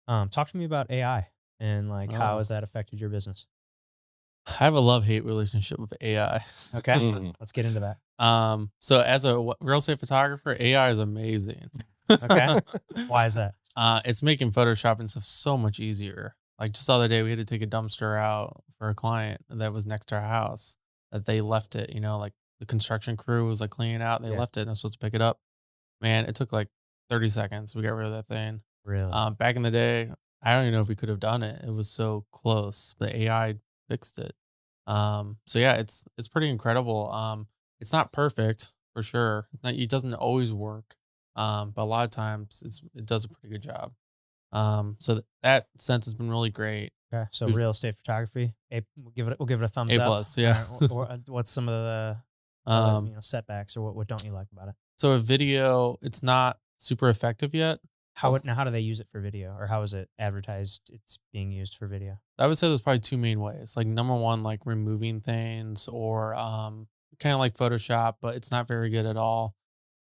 Talk to me about AI and like how Oh, has that affected your business? I have a love-hate relationship with AI. Okay, Mhm. let's get into that. So as a real estate photographer, AI is amazing. Okay, why is that? It's making Photoshop and stuff so much easier. Like just the other day, we had to take a dumpster out for a client that was next to our house that they left it. Like the construction crew was like cleaning out, and they Yeah, left it, and I was supposed to pick it up. Man, it took like 30 seconds. We got rid of that thing. really. Back in the day, I don't even know if we could have done it. It was so close, but AI fixed it. So yeah, it's pretty incredible. It's not perfect for sure. It doesn't always work. But a lot of times it does a pretty good job. That sense has been really great. Okay, so We've real estate photography. We'll give it a thumbs A up. plus, All yeah. right, what's some of the um, setbacks or what don't you like about it? so a video, it's not super effective yet. How do they use it for video or how is it advertised? It's being used for video. I would say there's probably two main ways. Like number one, like removing things or kind of like Photoshop, but it's not very good at all.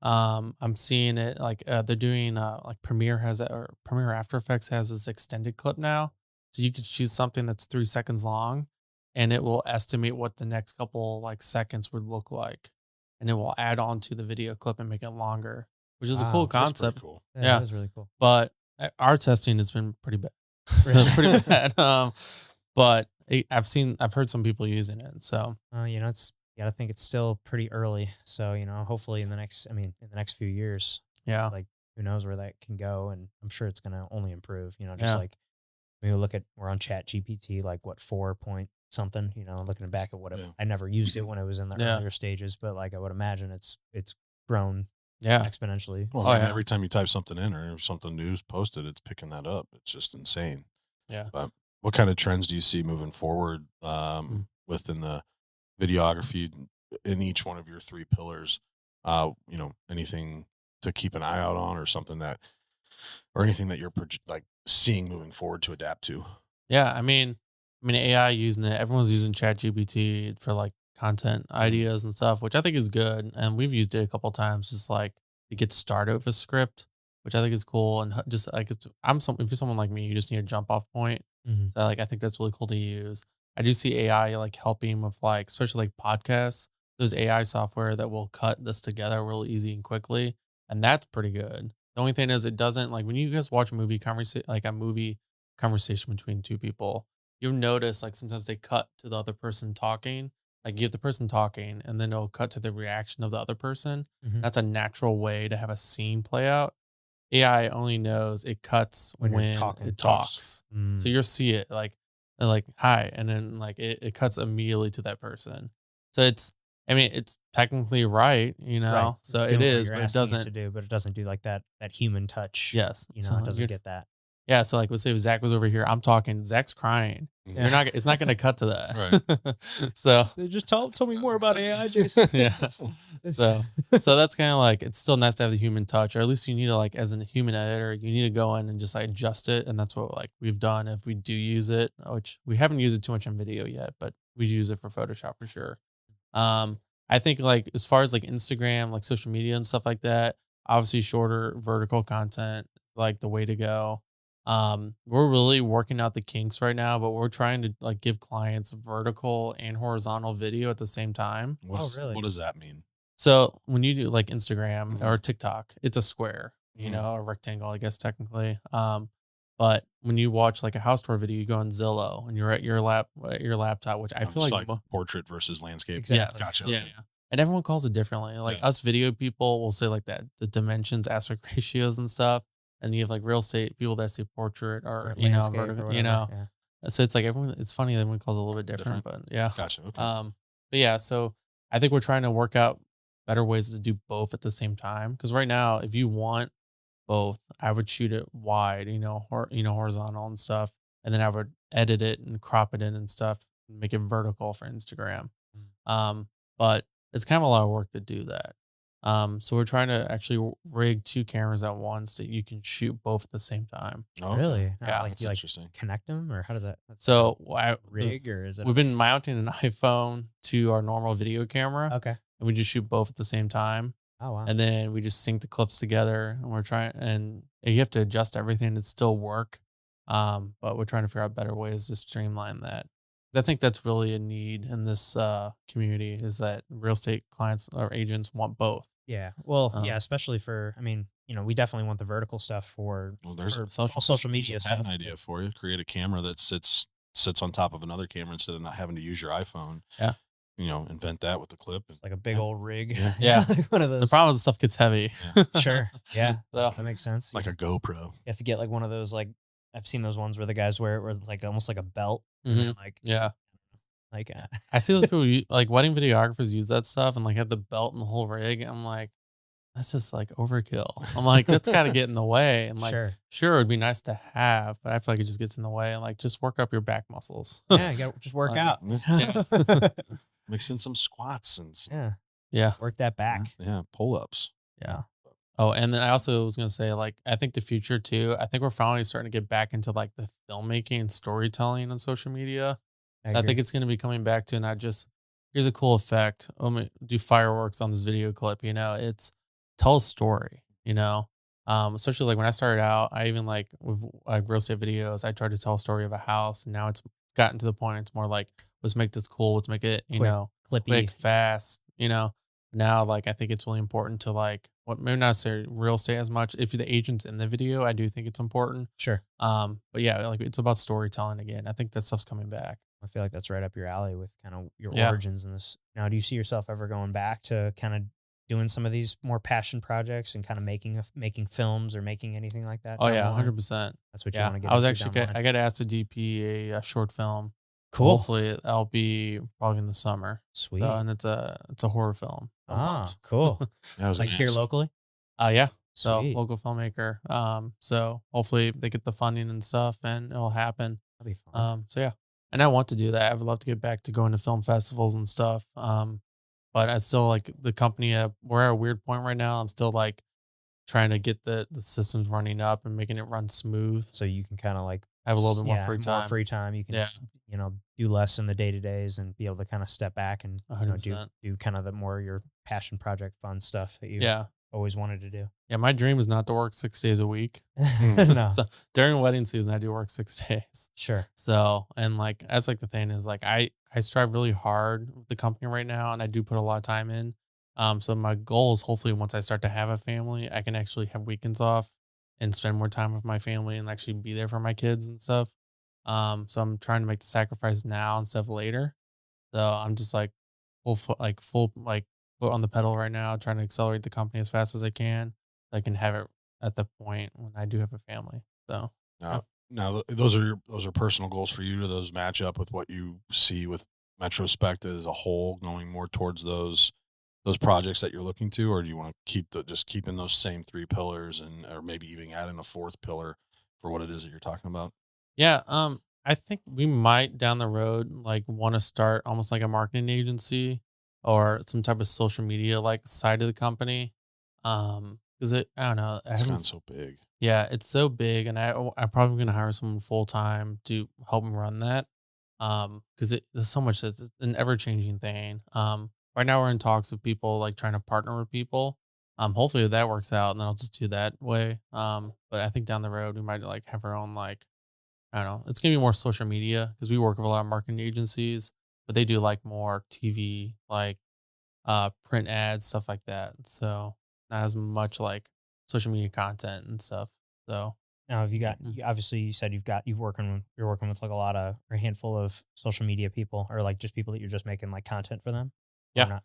I'm seeing it like they're doing like Premiere has it or Premiere After Effects has this extended clip now. So you could choose something that's 3 seconds long and it will estimate what the next couple like seconds would look like. And it will add on to the video clip and make it longer, which is a cool Wow, That's pretty concept. cool. yeah, that Yeah. is really cool. But our testing has been pretty bad. So Really? pretty bad. But I've heard some people using it. So It's you gotta think it's still pretty early. So, hopefully in the next few years, yeah, it's like who knows where that can go. And I'm sure it's gonna only improve, just yeah, like when we look at we're on Chat GPT, like what 4 point something, looking back at Yeah. I never used it when it was in the yeah, earlier stages, but like I would imagine it's grown yeah. exponentially. Well, Oh I mean, yeah, every time you type something in or if something new's posted, it's picking that up. It's just insane. yeah. But what kind of trends do you see moving forward Mm. within the videography in each one of your three pillars? Anything to keep an eye out on or something or anything that you're like seeing moving forward to adapt to? Yeah. I mean, AI using it. Everyone's using Chat GPT for like content Mhm. ideas and stuff, which I think is good. And we've used it a couple times, just like to get started with a script, which I think is cool. And just like if you're someone like me, you just need a jump off point. Hmm. So like I think that's really cool to use. I do see AI like helping with like especially like podcasts. There's AI software that will cut this together real easy and quickly, and that's pretty good. The only thing is it doesn't like when you guys watch a movie conversation between two people, you'll notice like sometimes they cut to the other person talking. Like you have the person talking and then it'll cut to the reaction of the other person. Hmm. That's a natural way to have a scene play out. AI only knows it cuts When you're when talking. it Talks. talks. So Mm. you'll see it like hi, and then like it cuts immediately to that person. So it's technically right, Right. So It's it doing what is, you're but it asking it to doesn't. do, but it doesn't do like that human touch. Yes. It So doesn't you're get that. yeah, so like let's say if Zach was over here, I'm talking, Zach's crying. Mhm. You're Yeah. not it's not gonna cut to Right. that. So They just tell me more about AI, Jason. yeah. So so that's kind of like it's still nice to have the human touch, or at least you need to like as a human editor, you need to go in and just like adjust it. And that's what like we've done if we do use it, which we haven't used it too much on video yet, but we use it for Photoshop for sure. I think like as far as like Instagram, like social media and stuff like that, obviously shorter vertical content, like the way to go. We're really working out the kinks right now, but we're trying to like give clients vertical and horizontal video at the same time. Oh, really? What does that mean? So when you do like Instagram Mhm. or TikTok, it's a square, Mhm. a rectangle, I guess technically. But when you watch like a house tour video, you go on Zillow and you're at your laptop, which I feel Just like like portrait versus landscape. Exactly. yes, Gotcha. yeah, Okay. yeah. And everyone calls it differently. Like Yeah. us video people will say like that the dimensions, aspect ratios, and stuff. And you have like real estate people that say portrait or Or landscape vertical. or whatever. Yeah. So it's like everyone. It's funny that everyone calls it a little bit different, Different. but yeah. Gotcha. Okay. Um, but yeah, so I think we're trying to work out better ways to do both at the same time. Because right now, if you want both, I would shoot it wide, horizontal and stuff, and then I would edit it and crop it in and stuff, and make it vertical for Instagram. Mm. But it's kind of a lot of work to do that. So we're trying to actually rig two cameras at once that you can shoot both at the same time. Okay. Really? Yeah. Like That's you like interesting. connect them or how does that that's like a So rig or is it we've been mounting an iPhone to our normal video camera, okay. and we just shoot both at the same time. Oh wow. And then we just sync the clips together, and we're trying, and you have to adjust everything to still work. But we're trying to figure out better ways to streamline that. I think that's really a need in this community is that real estate clients or agents want both. Yeah. Well, yeah, Um, especially we definitely want the vertical stuff Well, for all social. social there's media a pen stuff. idea for you. Create a camera that sits on top of another camera instead of not having to use your iPhone. Yeah. Invent that with the clip. And, It's like a big yeah, old rig. yeah, Yeah. Like one of The those. problem is the stuff gets heavy. yeah. Sure. Yeah. So That makes sense. Like a GoPro. You have to get like one of those like I've seen those ones where the guys wear it where it's like almost like a belt. And then mhm, like yeah. like I see those people like wedding videographers use that stuff and like have the belt and the whole rig. I'm like, that's just like overkill. I'm like, that's got to get in the way. And like, sure. sure, it'd be nice to have, but I feel like it just gets in the way. And like, just work up your back muscles. Yeah, you gotta just work Like, out. yeah. Mix in some squats and some, Yeah. Yeah. Work that back. yeah, pull ups. Yeah. Oh, and then I also was gonna say, like, I think the future too. I think we're finally starting to get back into like the filmmaking and storytelling on social media. I So I think agree. it's gonna be coming back to not just here's a cool effect. Do fireworks on this video clip. It's tell a story. Especially like when I started out, I even like with like real estate videos, I tried to tell a story of a house, and now it's gotten to the point. It's more like let's make this cool. Let's make it Quick, quick, clippy. fast. Now, like, I think it's really important to like what maybe not say real estate as much. If the agent's in the video, I do think it's important. Sure. But yeah, like it's about storytelling again. I think that stuff's coming back. I feel like that's right up your alley with kind of your Yeah. origins in this. Now, do you see yourself ever going back to kind of doing some of these more passion projects and kind of making films or making anything like that? Oh down the yeah, line? 100%. That's what you Yeah, want to get I was into actually down the line. I got asked to DP a short film. Cool. Hopefully, I'll be probably in the summer. Sweet. So, and it's a horror film. I'm pumped. Cool. Yeah, I was Like gonna here ask. locally? Yeah. So Sweet. local filmmaker. So hopefully they get the funding and stuff, and it'll happen. That'd be fun. So yeah, and I want to do that. I would love to get back to going to film festivals and stuff. But I still like the company. We're at a weird point right now. I'm still like trying to get the systems running up and making it run smooth. So you can kind of like Have a little bit more yeah, free more time. free time. You can Yeah. do less in the day to days and be able to kind of step back and do 100%. do kind of the more your passion project fun stuff that you Yeah. always wanted to do. Yeah. My dream is not to work 6 days a week. No, So during wedding season, I do work 6 days. sure. So, and like, that's like the thing is like, I strive really hard with the company right now and I do put a lot of time in. So my goal is hopefully once I start to have a family, I can actually have weekends off and spend more time with my family and actually be there for my kids and stuff. So I'm trying to make the sacrifice now instead of later. So I'm just like full like foot on the pedal right now, trying to accelerate the company as fast as I can. So I can have it at the point when I do have a family. So yeah. Now, those are personal goals for you. Do those match up with what you see with Metrospect as a whole, going more towards those projects that you're looking to, or do you want to just keeping those same three pillars and or maybe even adding a fourth pillar for what it is that you're talking about? Yeah, I think we might down the road like want to start almost like a marketing agency or some type of social media like side of the company. Because I don't know, I It's gotten haven't. so big. Yeah, it's so big, and I'm probably gonna hire someone full time to help me run that. Because there's so much that's an ever changing thing. Right now we're in talks with people like trying to partner with people. Hopefully that works out, and then I'll just do that way. But I think down the road we might like have our own like I don't know. It's gonna be more social media because we work with a lot of marketing agencies, but they do like more TV, like print ads, stuff like that. So not as much like social media content and stuff. So Now, have you got? mm, Obviously, you said you're working with like a lot of or a handful of social media people, or like just people that you're just making like content for them, or yeah. not?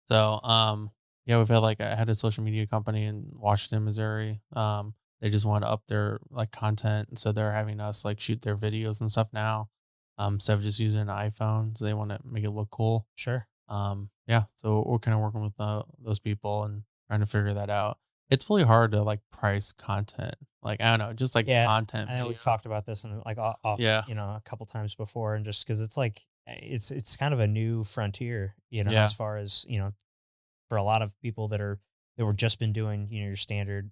So yeah, we've had like I had a social media company in Washington, Missouri. They just want to up their like content, and so they're having us like shoot their videos and stuff now. Instead of just using an iPhone, so they want to make it look cool. Sure. Yeah, so we're kind of working with those people and trying to figure that out. It's really hard to like price content. Like I don't know, just like Yeah, content I know we've videos. talked about this and like off, Yeah, a couple times before, and just because it's like it's kind of a new frontier, yeah, as far as for a lot of people that were just been doing your standard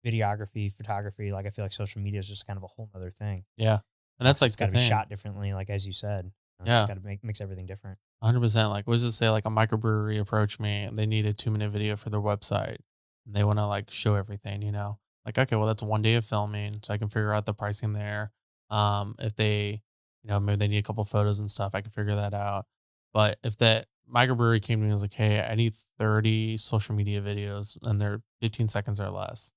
videography, photography. Like I feel like social media is just kind of a whole other thing. yeah, and that's like It's the got to be thing. shot differently, like as you said. It's just Yeah, got to makes everything different. 100%. Like, let's just say like a microbrewery approached me and they need a 2 minute video for their website. And they want to like show everything. Like, okay, well, that's one day of filming. So I can figure out the pricing there. If they, maybe they need a couple photos and stuff, I can figure that out. But if that microbrewery came to me and was like, hey, I need 30 social media videos and they're 15 seconds or less.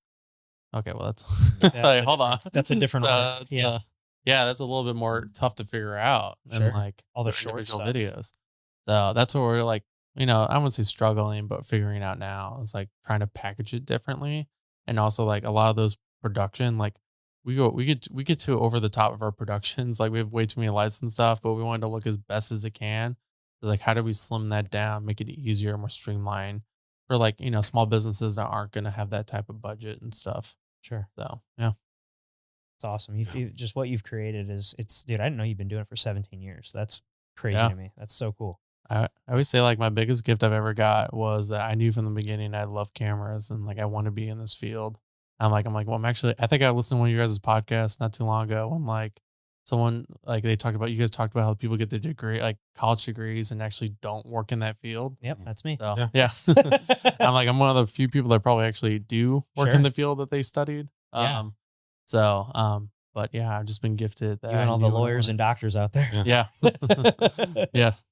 Okay, well that's That's like, a hold on. different that's a different order. It's, Yeah. yeah, that's a little bit more tough to figure out than Sure. like All the the short individual stuff. videos. So that's what we're like, I wouldn't say struggling, but figuring out now is like trying to package it differently. And also like a lot of those production, like we get too over the top of our productions. Like we have way too many lights and stuff, but we want it to look as best as it can. So like how do we slim that down, make it easier, more streamlined for like, small businesses that aren't gonna have that type of budget and stuff. Sure. So yeah. It's awesome. Yeah. Just what you've created dude, I didn't know you've been doing it for 17 years. That's crazy Yeah. to me. That's so cool. I always say like my biggest gift I've ever got was that I knew from the beginning I love cameras and like I want to be in this field. I'm like, well, I think I listened to one of you guys' podcasts not too long ago when like someone like you guys talked about how people get their degree, like college degrees and actually don't work in that field. Yep, that's me. So Yeah. yeah, I'm one of the few people that probably actually do work Sure. in the field that they studied. Yeah. So, but yeah, I've just been gifted that. You and all the lawyers and doctors out there. Yeah. yeah. Yes.